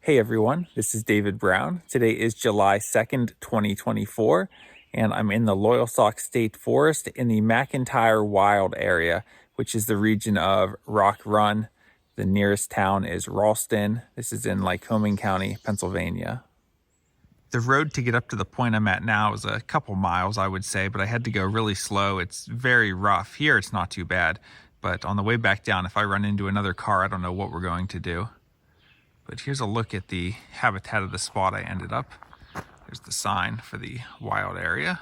Hey everyone, this is David Brown. Today is July 2nd, 2024, and I'm in the Loyalsock State Forest in the McIntyre Wild Area, which is the region of Rock Run. The nearest town is Ralston. This is in Lycoming County, Pennsylvania. The road to get up to the point I'm at now is a couple miles, I would say, but I had to go really slow. It's very rough. Here it's not too bad, but on the way back down, if I run into another car, I don't know what we're going to do. But here's a look at the habitat of the spot I ended up. There's the sign for the wild area.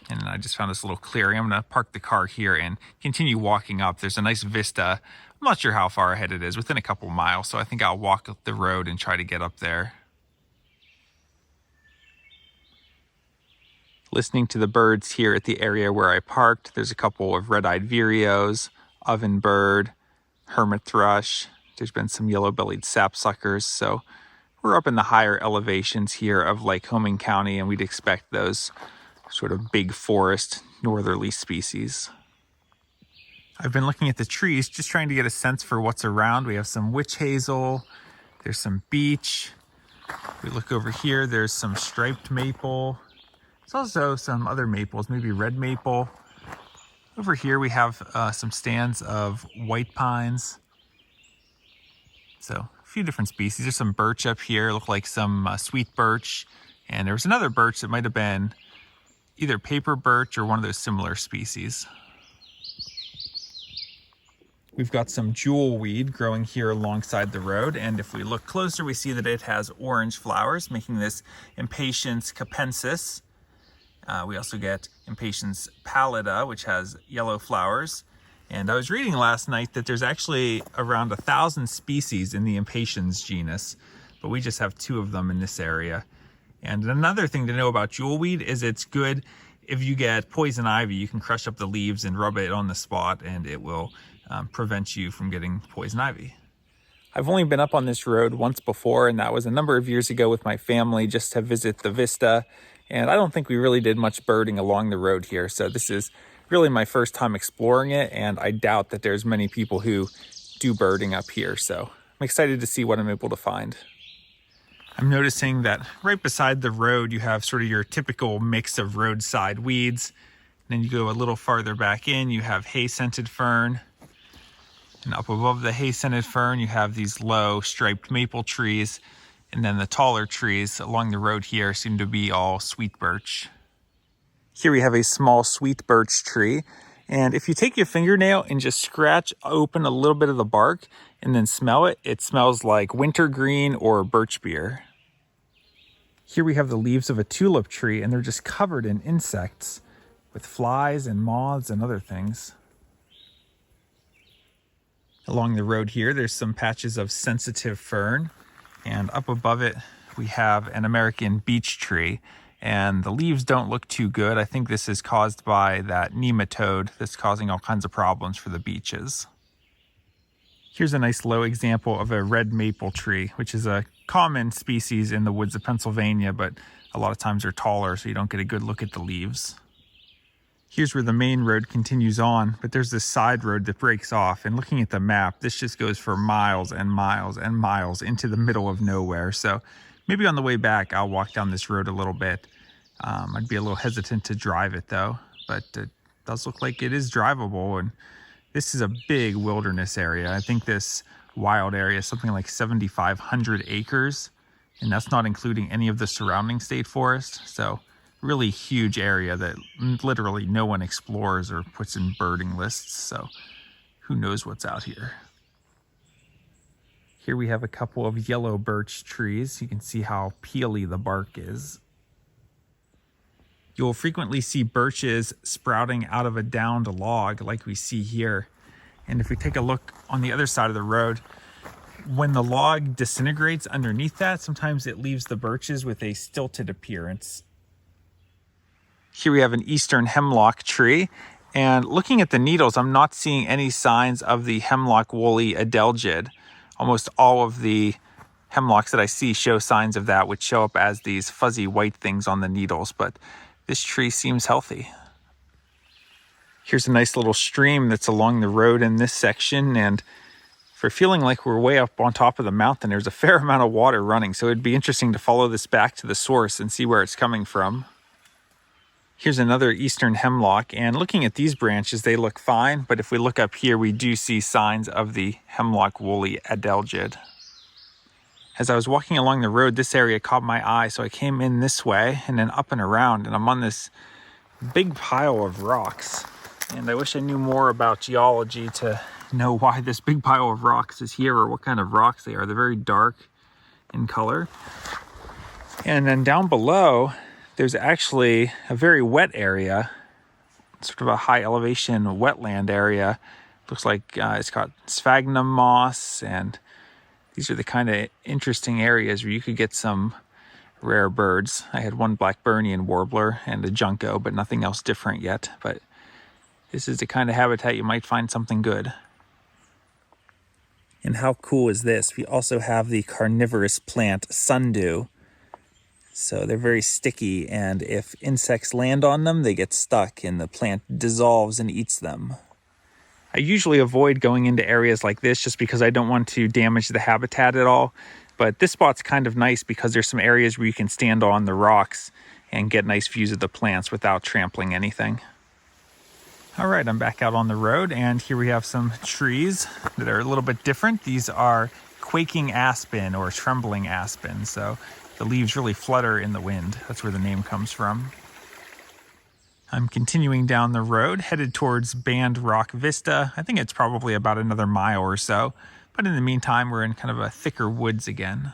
And I just found this little clearing. I'm going to park the car here and continue walking up. There's a nice vista. I'm not sure how far ahead it is, within a couple miles. So I think I'll walk up the road and try to get up there. Listening to the birds here at the area where I parked. There's a couple of red-eyed vireos, ovenbird, hermit thrush. There's been some yellow-bellied sapsuckers. So we're up in the higher elevations here of Lycoming County, and we'd expect those sort of big forest northerly species. I've been looking at the trees, just trying to get a sense for what's around. We have some witch hazel. There's some beech. If we look over here, there's some striped maple. There's also some other maples, maybe red maple. Over here we have some stands of white pines. So a few different species. There's some birch up here, look like some sweet birch. And there was another birch that might have been either paper birch or one of those similar species. We've got some jewelweed growing here alongside the road. And if we look closer, we see that it has orange flowers, making this Impatiens capensis. We also get Impatiens pallida, which has yellow flowers. And I was reading last night that there's actually around 1,000 species in the Impatiens genus, but we just have 2 of them in this area. And another thing to know about jewelweed is it's good if you get poison ivy. You can crush up the leaves and rub it on the spot, and it will prevent you from getting poison ivy. I've only been up on this road once before, and that was a number of years ago with my family just to visit the vista. And I don't think we really did much birding along the road here. So this is really my first time exploring it, and I doubt that there's many people who do birding up here. So I'm excited to see what I'm able to find. I'm noticing that right beside the road, you have sort of your typical mix of roadside weeds. And then you go a little farther back in, you have hay-scented fern. And up above the hay-scented fern, you have these low striped maple trees. And then the taller trees along the road here seem to be all sweet birch. Here we have a small sweet birch tree. And if you take your fingernail and just scratch open a little bit of the bark and then smell it, it smells like wintergreen or birch beer. Here we have the leaves of a tulip tree, and they're just covered in insects with flies and moths and other things. Along the road here, there's some patches of sensitive fern. And up above it, we have an American beech tree, and the leaves don't look too good. I think this is caused by that nematode that's causing all kinds of problems for the beeches. Here's a nice low example of a red maple tree, which is a common species in the woods of Pennsylvania, but a lot of times they're taller, so you don't get a good look at the leaves. Here's where the main road continues on, but there's this side road that breaks off. And looking at the map, this just goes for miles and miles and miles into the middle of nowhere. So maybe on the way back, I'll walk down this road a little bit. I'd be a little hesitant to drive it though, but it does look like it is drivable. And this is a big wilderness area. I think this wild area is something like 7,500 acres, and that's not including any of the surrounding state forest. So really huge area that literally no one explores or puts in birding lists. So who knows what's out here. Here we have a couple of yellow birch trees. You can see how peely the bark is. You'll frequently see birches sprouting out of a downed log like we see here. And if we take a look on the other side of the road, when the log disintegrates underneath that, sometimes it leaves the birches with a stilted appearance. Here we have an eastern hemlock tree, and looking at the needles, I'm not seeing any signs of the hemlock woolly adelgid. Almost all of the hemlocks that I see show signs of that, which show up as these fuzzy white things on the needles, but this tree seems healthy. Here's a nice little stream that's along the road in this section, and For feeling like we're way up on top of the mountain, there's a fair amount of water running, so it'd be interesting to follow this back to the source and see where it's coming from. Here's another eastern hemlock, and looking at these branches, they look fine, but if we look up here, we do see signs of the hemlock woolly adelgid. As I was walking along the road, this area caught my eye, so I came in this way and then up and around, and I'm on this big pile of rocks. And I wish I knew more about geology to know why this big pile of rocks is here or what kind of rocks they are. They're very dark in color. And then down below, there's actually a very wet area, sort of a high elevation wetland area. Looks like it's got sphagnum moss, and these are the kind of interesting areas where you could get some rare birds. I had one Blackburnian warbler and a junco, but nothing else different yet. But this is the kind of habitat you might find something good. And how cool is this? We also have the carnivorous plant sundew. So they're very sticky, and if insects land on them, they get stuck and the plant dissolves and eats them. I usually avoid going into areas like this just because I don't want to damage the habitat at all. But this spot's kind of nice because there's some areas where you can stand on the rocks and get nice views of the plants without trampling anything. All right, I'm back out on the road, and here we have some trees that are a little bit different. These are quaking aspen or trembling aspen. So the leaves really flutter in the wind. That's where the name comes from. I'm continuing down the road, headed towards Band Rock Vista. I think it's probably about another mile or so. But in the meantime, we're in kind of a thicker woods again.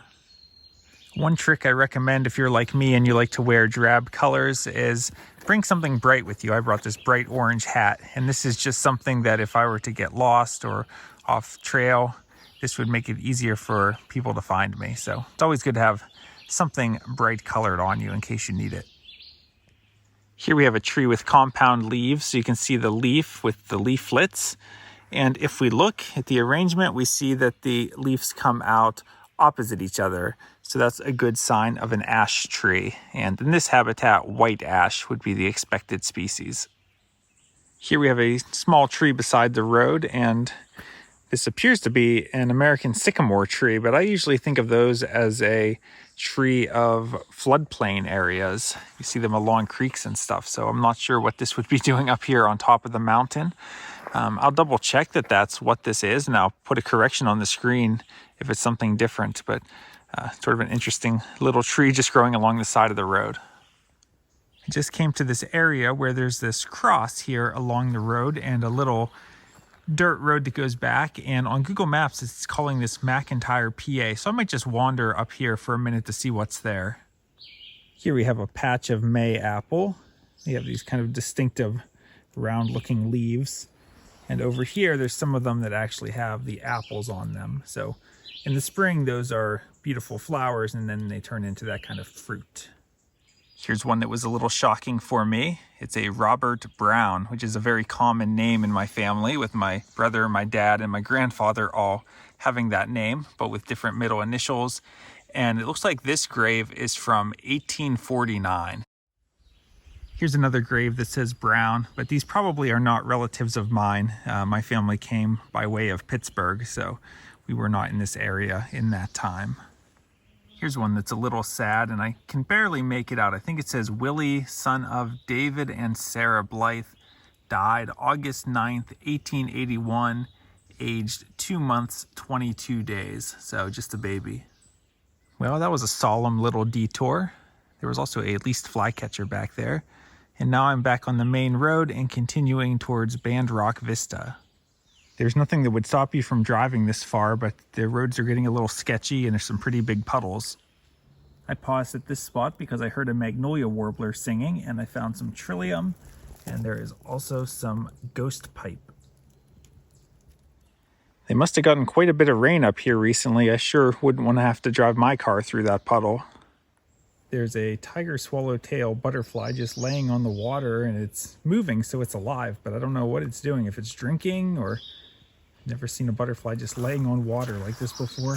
One trick I recommend if you're like me and you like to wear drab colors is bring something bright with you. I brought this bright orange hat, and this is just something that if I were to get lost or off trail, this would make it easier for people to find me. So it's always good to have something bright colored on you in case you need it. Here we have a tree with compound leaves, so you can see the leaf with the leaflets. And if we look at the arrangement, we see that the leaves come out opposite each other. So that's a good sign of an ash tree. And in this habitat, white ash would be the expected species. Here we have a small tree beside the road, and this appears to be an American sycamore tree, but I usually think of those as a tree of floodplain areas. You see them along creeks and stuff, so I'm not sure what this would be doing up here on top of the mountain. I'll double check that that's what this is, and I'll put a correction on the screen if it's something different, but sort of an interesting little tree just growing along the side of the road. I just came to this area where there's this cross here along the road and a little dirt road that goes back, and on Google Maps it's calling this McIntyre PA, so I might just wander up here for a minute to see what's there. Here we have a patch of May apple. They have these kind of distinctive round looking leaves, and over here there's some of them that actually have the apples on them. So in the spring those are beautiful flowers, and then they turn into that kind of fruit. Here's one that was a little shocking for me. It's a Robert Brown, which is a very common name in my family, with my brother, my dad, and my grandfather all having that name, but with different middle initials. And it looks like this grave is from 1849. Here's another grave that says Brown, but these probably are not relatives of mine. My family came by way of Pittsburgh, so we were not in this area in that time. Here's one that's a little sad, and I can barely make it out. I think it says Willie, son of David and Sarah Blythe, died August 9th, 1881, aged 2 months, 22 days. So just a baby. Well, that was a solemn little detour. There was also a least flycatcher back there. And now I'm back on the main road and continuing towards Band Rock Vista. There's nothing that would stop you from driving this far, but the roads are getting a little sketchy and there's some pretty big puddles. I paused at this spot because I heard a magnolia warbler singing, and I found some trillium, and there is also some ghost pipe. They must have gotten quite a bit of rain up here recently. I sure wouldn't want to have to drive my car through that puddle. There's a tiger swallowtail butterfly just laying on the water, and it's moving, so it's alive, but I don't know what it's doing, if it's drinking or... Never seen a butterfly just laying on water like this before.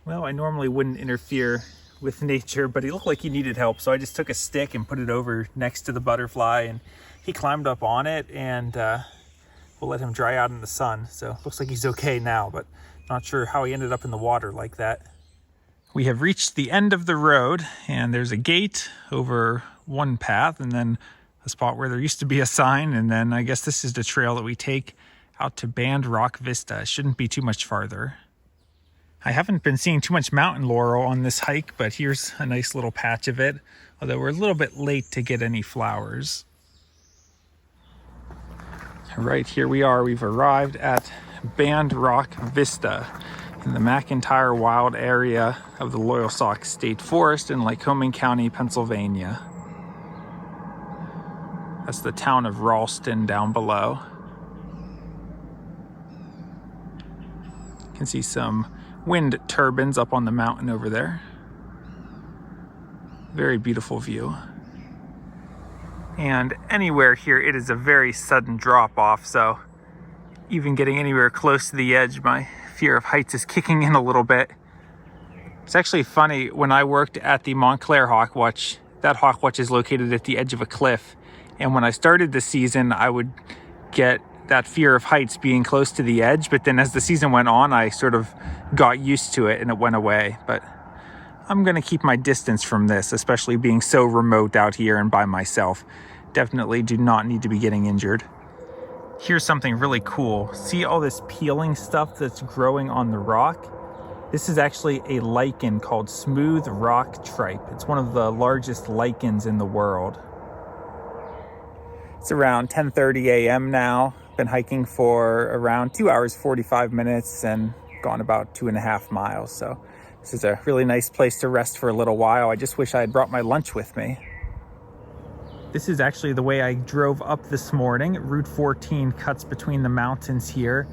Well, I normally wouldn't interfere with nature, but he looked like he needed help. So I just took a stick and put it over next to the butterfly, and he climbed up on it, and we'll let him dry out in the sun. So looks like he's okay now, but not sure how he ended up in the water like that. We have reached the end of the road, and there's a gate over one path, and then a spot where there used to be a sign, and then I guess this is the trail that we take out to Band Rock Vista. It shouldn't be too much farther. I haven't been seeing too much mountain laurel on this hike, but here's a nice little patch of it, although we're a little bit late to get any flowers. Right, here we are. We've arrived at Band Rock Vista in the McIntyre Wild Area of the Loyalsock State Forest in Lycoming County, Pennsylvania. That's the town of Ralston down below. You can see some wind turbines up on the mountain over there. Very beautiful view. And anywhere here, it is a very sudden drop off, so even getting anywhere close to the edge, my fear of heights is kicking in a little bit. It's actually funny, when I worked at the Montclair Hawk Watch, that Hawk Watch is located at the edge of a cliff, and when I started the season, I would get that fear of heights being close to the edge, but then as the season went on, I sort of got used to it and it went away. But I'm gonna keep my distance from this, especially being so remote out here and by myself. Definitely do not need to be getting injured. Here's something really cool. See all this peeling stuff that's growing on the rock? This is actually a lichen called smooth rock tripe. It's one of the largest lichens in the world. It's around 10:30 a.m. now. Been hiking for around 2 hours, 45 minutes and gone about 2.5 miles. So this is a really nice place to rest for a little while. I just wish I had brought my lunch with me. This is actually the way I drove up this morning. Route 14 cuts between the mountains here,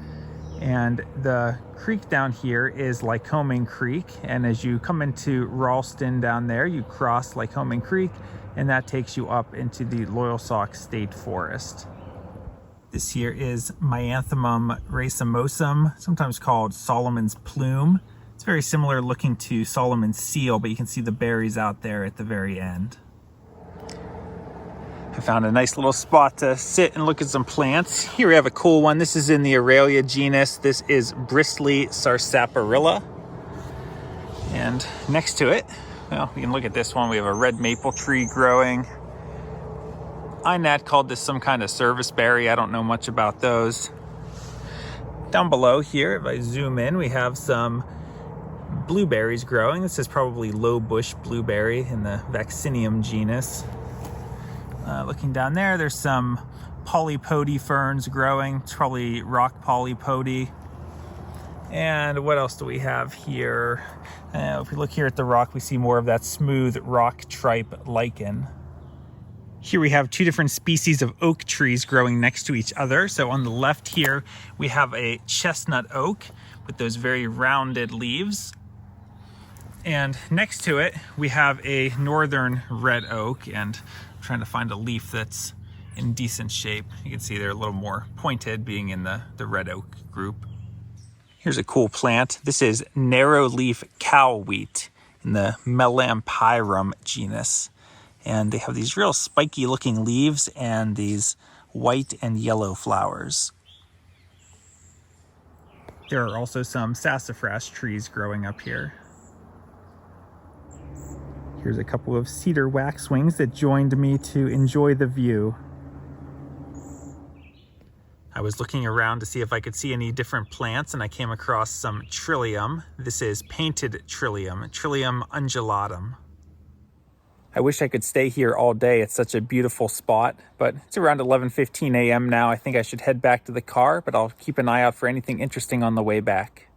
and the creek down here is Lycoming Creek. And as you come into Ralston down there, you cross Lycoming Creek, and that takes you up into the Loyalsock State Forest. This here is Myanthemum racemosum, sometimes called Solomon's plume. It's very similar looking to Solomon's seal, but you can see the berries out there at the very end. I found a nice little spot to sit and look at some plants. Here we have a cool one. This is in the Aralia genus. This is Bristly sarsaparilla. And next to it, well, we can look at this one. We have a red maple tree growing. INAT called this some kind of serviceberry. I don't know much about those. Down below here, if I zoom in, we have some blueberries growing. This is probably low bush blueberry in the Vaccinium genus. Looking down there, there's some polypody ferns growing. It's probably rock polypody. And what else do we have here? If we look here at the rock, we see more of that smooth rock tripe lichen. Here we have two different species of oak trees growing next to each other. So on the left here, we have a chestnut oak with those very rounded leaves. And next to it, we have a northern red oak, and I'm trying to find a leaf that's in decent shape. You can see they're a little more pointed, being in the red oak group. Here's a cool plant. This is narrow leaf cow wheat in the Melampyrum genus. And they have these real spiky looking leaves and these white and yellow flowers. There are also some sassafras trees growing up here. Here's a couple of cedar waxwings that joined me to enjoy the view. I was looking around to see if I could see any different plants, and I came across some trillium. This is painted trillium, Trillium undulatum. I wish I could stay here all day. It's such a beautiful spot, but it's around 11:15 a.m. now. I think I should head back to the car, but I'll keep an eye out for anything interesting on the way back.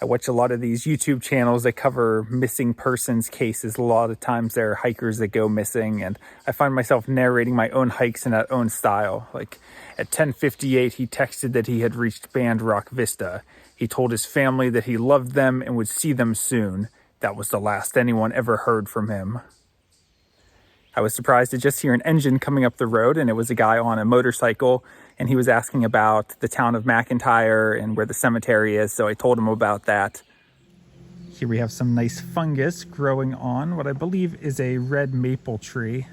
I watch a lot of these YouTube channels that cover missing persons cases. A lot of times there are hikers that go missing, and I find myself narrating my own hikes in that own style. Like at 10:58, he texted that he had reached Band Rock Vista. He told his family that he loved them and would see them soon. That was the last anyone ever heard from him. I was surprised to just hear an engine coming up the road, and it was a guy on a motorcycle, and he was asking about the town of McIntyre and where the cemetery is, so I told him about that. Here we have some nice fungus growing on what I believe is a red maple tree.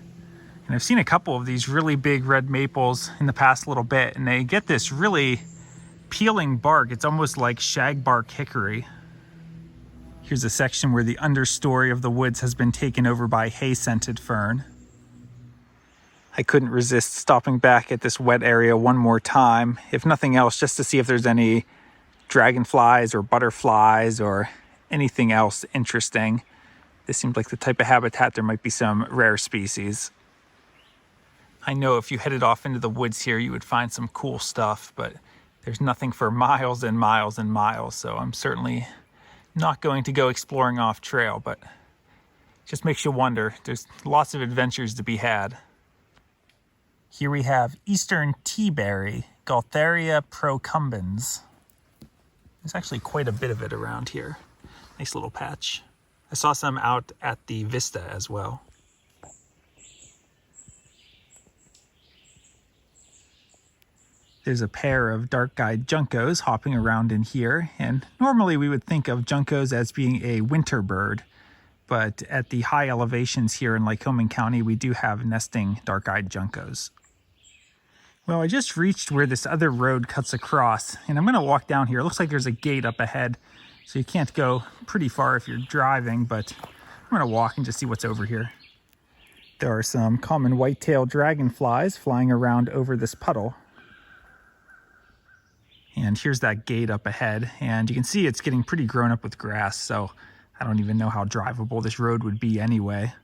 And I've seen a couple of these really big red maples in the past little bit, and they get this really peeling bark. It's almost like shagbark hickory. Here's a section where the understory of the woods has been taken over by hay-scented fern. I couldn't resist stopping back at this wet area one more time, if nothing else, just to see if there's any dragonflies or butterflies or anything else interesting. This seems like the type of habitat there might be some rare species. I know if you headed off into the woods here, you would find some cool stuff, but there's nothing for miles and miles and miles, so I'm certainly not going to go exploring off trail, but it just makes you wonder. There's lots of adventures to be had. Here we have eastern teaberry, Gaultheria procumbens. There's actually quite a bit of it around here. Nice little patch. I saw some out at the Vista as well. There's a pair of dark-eyed juncos hopping around in here, and normally we would think of juncos as being a winter bird, but at the high elevations here in Lycoming County, we do have nesting dark-eyed juncos. Well, I just reached where this other road cuts across, and I'm going to walk down here. It looks like there's a gate up ahead, so you can't go pretty far if you're driving, but I'm going to walk and just see what's over here. There are some common white-tailed dragonflies flying around over this puddle. And here's that gate up ahead, and you can see it's getting pretty grown up with grass, so I don't even know how drivable this road would be anyway.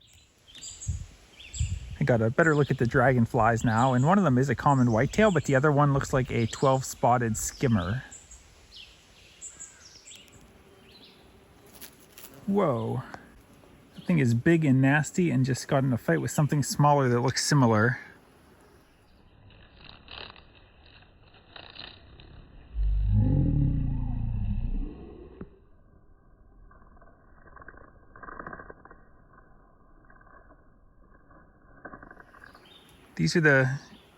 I got a better look at the dragonflies now, and one of them is a common whitetail, but the other one looks like a 12-spotted skimmer. Whoa. That thing is big and nasty and just got in a fight with something smaller that looks similar. These are the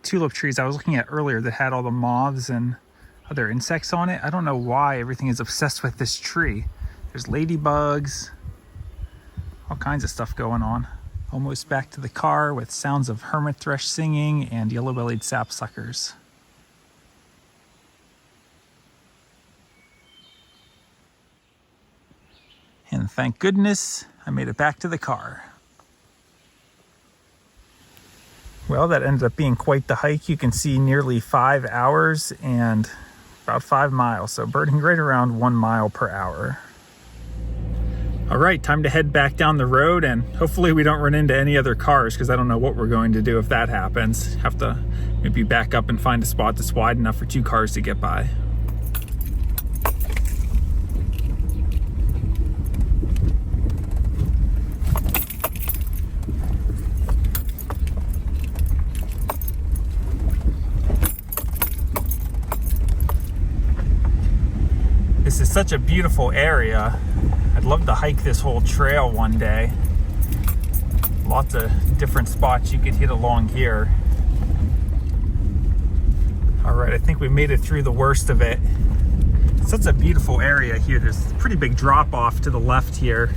tulip trees I was looking at earlier that had all the moths and other insects on it. I don't know why everything is obsessed with this tree. There's ladybugs, all kinds of stuff going on. Almost back to the car with sounds of hermit thrush singing and yellow-bellied sapsuckers. And thank goodness I made it back to the car. Well, that ended up being quite the hike. You can see nearly 5 hours and about 5 miles, so burning right around 1 mile per hour. All right, time to head back down the road, and hopefully we don't run into any other cars, because I don't know what we're going to do if that happens. Have to maybe back up and find a spot that's wide enough for 2 cars to get by. This is such a beautiful area. I'd love to hike this whole trail one day. Lots of different spots you could hit along here. All right, I think we made it through the worst of it. It's such a beautiful area here. There's a pretty big drop off to the left here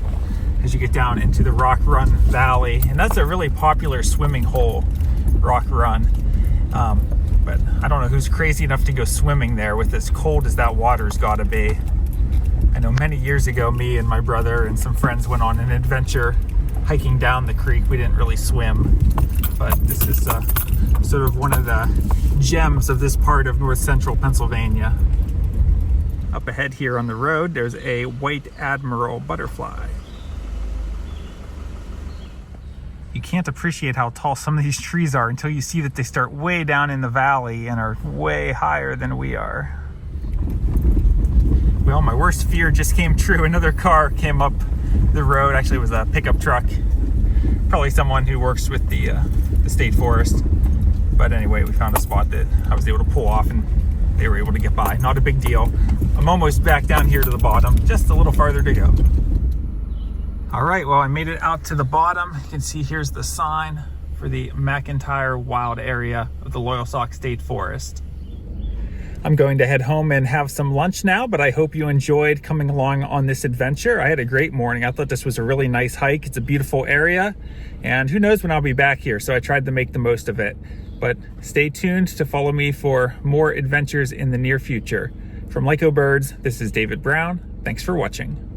as you get down into the Rock Run Valley. And that's a really popular swimming hole, Rock Run. But I don't know who's crazy enough to go swimming there with as cold as that water's gotta be. I know many years ago, me and my brother and some friends went on an adventure hiking down the creek. We didn't really swim, but this is sort of one of the gems of this part of north central Pennsylvania. Up ahead here on the road, there's a white admiral butterfly. You can't appreciate how tall some of these trees are until you see that they start way down in the valley and are way higher than we are. Well, my worst fear just came true. Another car came up the road. Actually, it was a pickup truck. Probably someone who works with the state forest. But anyway, we found a spot that I was able to pull off and they were able to get by. Not a big deal. I'm almost back down here to the bottom. Just a little farther to go. All right, well, I made it out to the bottom. You can see here's the sign for the McIntyre Wild Area of the Loyalsock State Forest. I'm going to head home and have some lunch now, but I hope you enjoyed coming along on this adventure. I had a great morning. I thought this was a really nice hike. It's a beautiful area, and who knows when I'll be back here, so I tried to make the most of it. But stay tuned to follow me for more adventures in the near future. From Lyco Birds, this is David Brown. Thanks for watching.